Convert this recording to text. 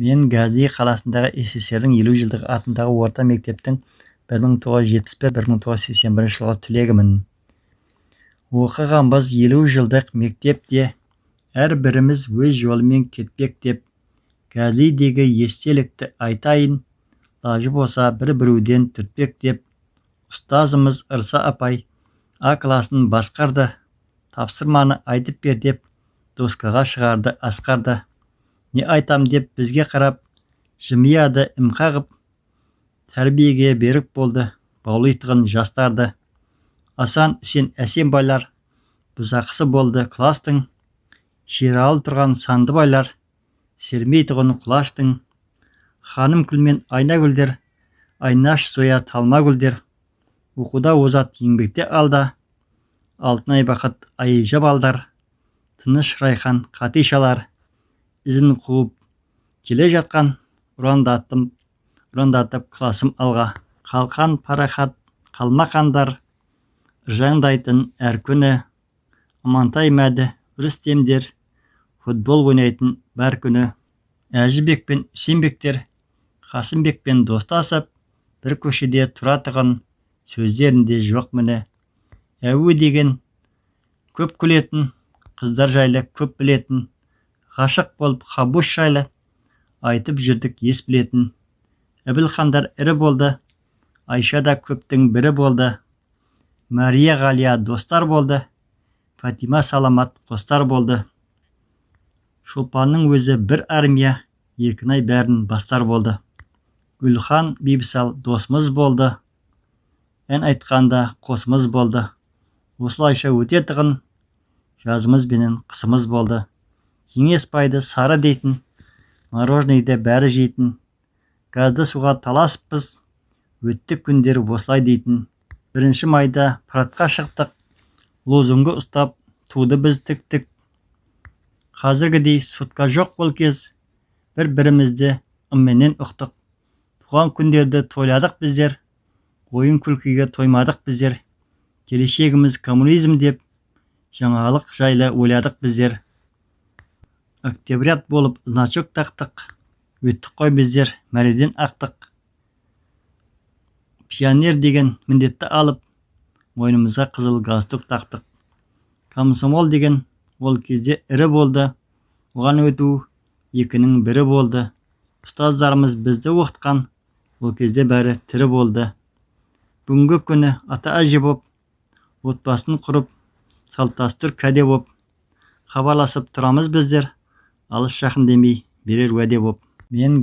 Мен Гази қаласындағы СССР-дің 50 жылдығы атындағы орта мектептің 1971-1981 жылғы түлегімін. Оқығанбыз 50 жылдық мектепте, әрбіріміз өз жолымен кетпек деп. Газидегі естелікті айтайын, лажы болса бір-біруден түртпек деп. Ұстазымыз Ырса апай А класын басқарды, тапсырманы айтып бер деп, доскаға шығарды асқарды. Не айтам деп бізге қарап, жымияды ім қағып, тәрбиеге берік болды баулитын жастарды. Асан Үсен әсем байлар, бұзақысы болды кластың, шералы тұрған санды байлар, сермейтұғын құлаштың. Ханым күлмен айна гүлдер, айнаш зоя талма гүлдер, оқуда озат еңбекте алда, Алтынай бақыт айжа балдар, тыныш райхан қатишалар, ізін қуып келе жатқан, ұрандатып класым алға. Қалқан парахат қалмақандар, ыржаңдайтын әр күні, Амантай мәді Рүстемдер, футбол ойнайтын бар күні. Әжібек пен Үсенбектер Қасымбекпен достасып, бір көшеде тұратығын, сөздерінде жоқ міне. Әуі деген көп күлетін, қыздар жайлы көп білетін, ғашық болып Хабуш жайлы айтып жүрдік ес білетін. Әбілхандар ірі болды, Айша да көптің бірі болды. Мария Ғалия достар болды, Фатима Саламат қостар болды. Шолпанның өзі бір армия, Еркінай бәрін бастар болды. Гүлхан Бибісал досымыз болды, ән айтқанда қосымыз болды. Осылайша өтетіғын, жазымыз бенен қысымыз болды. Кеңес байды сары дейтін, мороженныйды бәрі жейтін, газды суға таласыппыз, өтті күндер осылай дейтін. 1 майда парадқа шықтық, лозунгі ұстап туды біз тік-тік. Қазіргідей сотка жоқ ол кез, бір-бірімізді ымменен ұқтық. Туған күндерді тойладық біздер, ойын күлкіге тоймадық біздер. Келешегіміз коммунизм деп, жаңалық жайлы ойладық біздер. Октябрят болып значок тақтық, өттік қой біздер мәреден ақтық. Пионер деген міндетті алып, мойнымызға қызыл галстук тақтық. Комсомол деген ол кезде ірі болды, оған өту екінің бірі болды. Ұстаздарымыз бізді оқытқан, ол кезде бәрі тірі болды. Бүгінгі күні ата-әже боп, отбасын құрып, салт-дәстүр кәде боп, хабарласып тұрамыз біздер, алыс жақын демей берер уәде боп. Мен